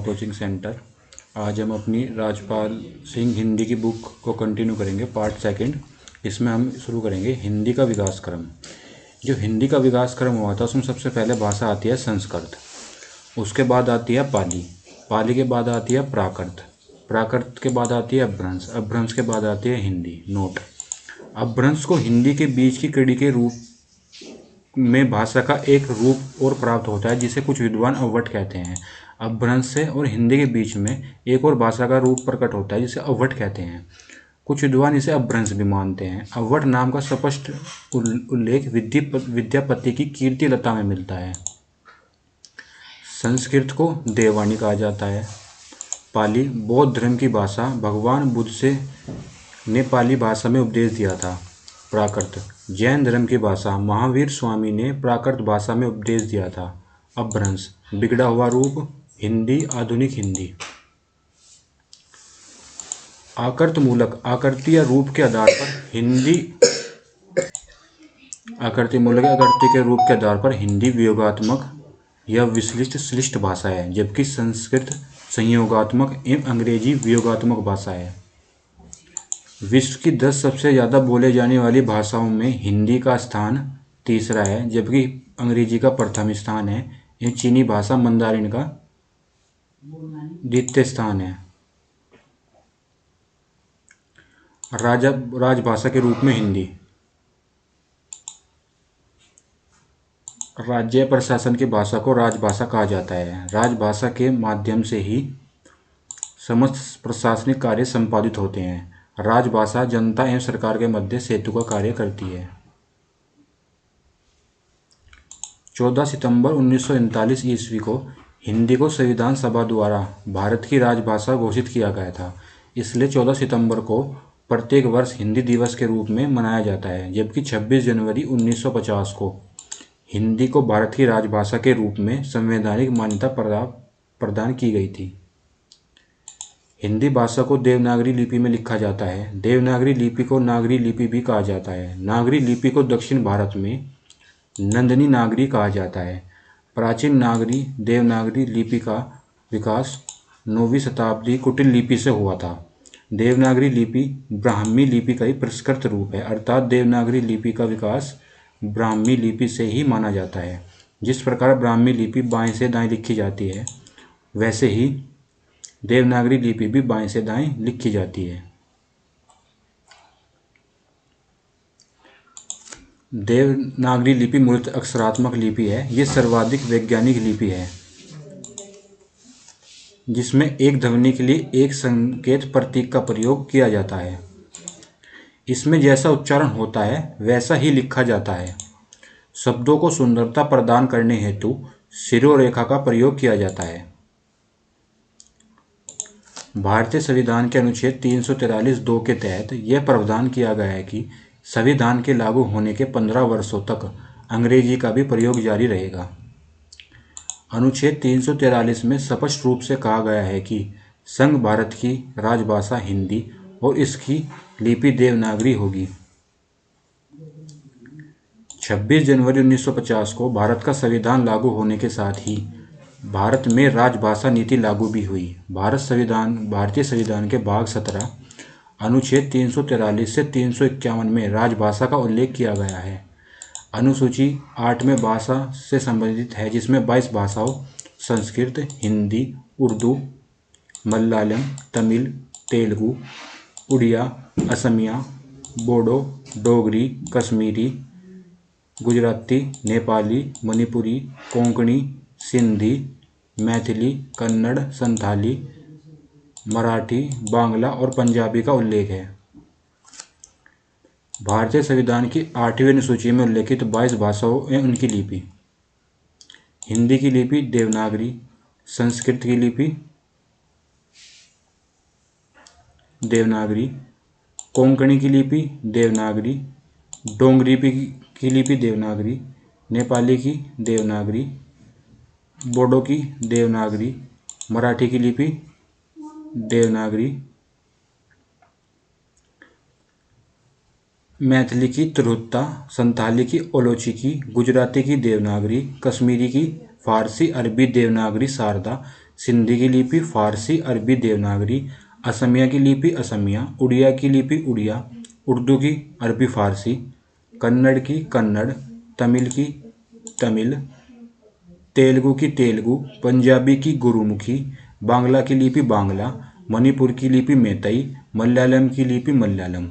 Coaching centre. आज हम अपनी राजपाल सिंह हिंदी की बुक को कंटिन्यू करेंगे, पार्ट सेकंड। इसमें हम शुरू करेंगे हिंदी का विकास क्रम। जो हिंदी का विकास क्रम हुआ था उसमें सबसे पहले भाषा आती है संस्कृत, उसके बाद आती है पाली, पाली के बाद आती है प्राकृत, प्राकृत के बाद आती है अपभ्रंश, अपभ्रंश के बाद आती है हिंदी। नोट: अपभ्रंश को हिंदी के बीच की कड़ी के रूप में भाषा का एक रूप और प्राप्त होता है जिसे कुछ विद्वान अवट कहते हैं। अपभ्रंश से और हिंदी के बीच में एक और भाषा का रूप प्रकट होता है जिसे अवट कहते हैं। कुछ विद्वान इसे अपभ्रंश भी मानते हैं। अवट नाम का स्पष्ट उल्लेख विद्यापति की कीर्ति लता में मिलता है। संस्कृत को देववाणी कहा जाता है। पाली बौद्ध धर्म की भाषा, भगवान बुद्ध से ने पाली भाषा में उपदेश दिया था। प्राकृत जैन धर्म की भाषा, महावीर स्वामी ने प्राकृत भाषा में उपदेश दिया था। अपभ्रंश बिगड़ा हुआ रूप, हिंदी, आधुनिक हिंदी। आकृत मूलक आकृति या रूप के आधार पर हिंदी आकृति मूलक आकृति के रूप के आधार पर हिंदी वियोगात्मक या विश्लिष्ट श्लिष्ट भाषा है, जबकि संस्कृत संयोगात्मक एवं अंग्रेजी वियोगात्मक भाषा है। विश्व की 10 सबसे ज़्यादा बोले जाने वाली भाषाओं में हिंदी का स्थान तीसरा है, जबकि अंग्रेजी का प्रथम स्थान है एवं चीनी भाषा मंदारिन का द्वितीय स्थान है। राजभाषा के रूप में हिंदी। राज्य प्रशासन की भाषा को राजभाषा कहा जाता है। राजभाषा के माध्यम से ही समस्त प्रशासनिक कार्य संपादित होते हैं। राजभाषा जनता एवं सरकार के मध्य सेतु का कार्य करती है। 14 सितंबर 1939 ईस्वी को हिंदी को संविधान सभा द्वारा भारत की राजभाषा घोषित किया गया था। इसलिए 14 सितंबर को प्रत्येक वर्ष हिंदी दिवस के रूप में मनाया जाता है, जबकि 26 जनवरी 1950 को हिंदी को भारत की राजभाषा के रूप में संवैधानिक मान्यता प्रदान की गई थी। हिंदी भाषा को देवनागरी लिपि में लिखा जाता है। देवनागरी लिपि को नागरी लिपि भी कहा जाता है। नागरी लिपि को दक्षिण भारत में नंदनी नागरी कहा जाता है। प्राचीन नागरी देवनागरी लिपि का विकास 9वीं शताब्दी कुटिल लिपि से हुआ था। देवनागरी लिपि ब्राह्मी लिपि का ही परिष्कृत रूप है, अर्थात देवनागरी लिपि का विकास ब्राह्मी लिपि से ही माना जाता है। जिस प्रकार ब्राह्मी लिपि बाएं से दाएं लिखी जाती है, वैसे ही देवनागरी लिपि भी बाएं से दाएं लिखी जाती है। देवनागरी लिपि मूलतः अक्षरात्मक लिपि है। ये सर्वाधिक वैज्ञानिक लिपि है, जिसमें एक ध्वनि के लिए एक संकेत प्रतीक का प्रयोग किया जाता है। इसमें जैसा उच्चारण होता है वैसा ही लिखा जाता है। शब्दों को सुंदरता प्रदान करने हेतु शिरोरेखा का प्रयोग किया जाता है। भारतीय संविधान के अनुच्छेद 343(2) के तहत यह प्रावधान किया गया है कि संविधान के लागू होने के 15 वर्षों तक अंग्रेजी का भी प्रयोग जारी रहेगा। अनुच्छेद 343 में स्पष्ट रूप से कहा गया है कि संघ भारत की राजभाषा हिंदी और इसकी लिपि देवनागरी होगी। 26 जनवरी 1950 को भारत का संविधान लागू होने के साथ ही भारत में राजभाषा नीति लागू भी हुई। भारतीय संविधान के भाग 17 अनुच्छेद 343 से 351 में राजभाषा का उल्लेख किया गया है। अनुसूची 8 में भाषा से संबंधित है, जिसमें 22 भाषाओं संस्कृत, हिंदी, उर्दू, मलयालम, तमिल, तेलुगु, उड़िया, असमिया, बोडो, डोगरी, कश्मीरी, गुजराती, नेपाली, मणिपुरी, कोंकणी, सिंधी, मैथिली, कन्नड़, संथाली, मराठी, बांग्ला और पंजाबी का उल्लेख है। भारतीय संविधान की 8वीं अनुसूची में उल्लेखित 22 भाषाओं एवं उनकी लिपि: हिंदी की लिपि देवनागरी, संस्कृत की लिपि देवनागरी, कोंकणी की लिपि देवनागरी, डोंगरी की लिपि देवनागरी, नेपाली की देवनागरी, बोडो की देवनागरी, मराठी की लिपि देवनागरी, मैथिली की तिरहुता, संथाली की ओलोचिकी, गुजराती की देवनागरी, कश्मीरी की फारसी, अरबी देवनागरी शारदा, सिंधी की लिपि फारसी, अरबी, देवनागरी, असमिया की लिपि असमिया, उड़िया की लिपि उड़िया, उर्दू की अरबी फारसी, कन्नड़ की कन्नड़, तमिल की तमिल, तेलुगु की तेलुगु, पंजाबी की गुरुमुखी, बांग्ला की लिपि बांग्ला, मणिपुर की लिपि मैतई, मलयालम की लिपि मलयालम।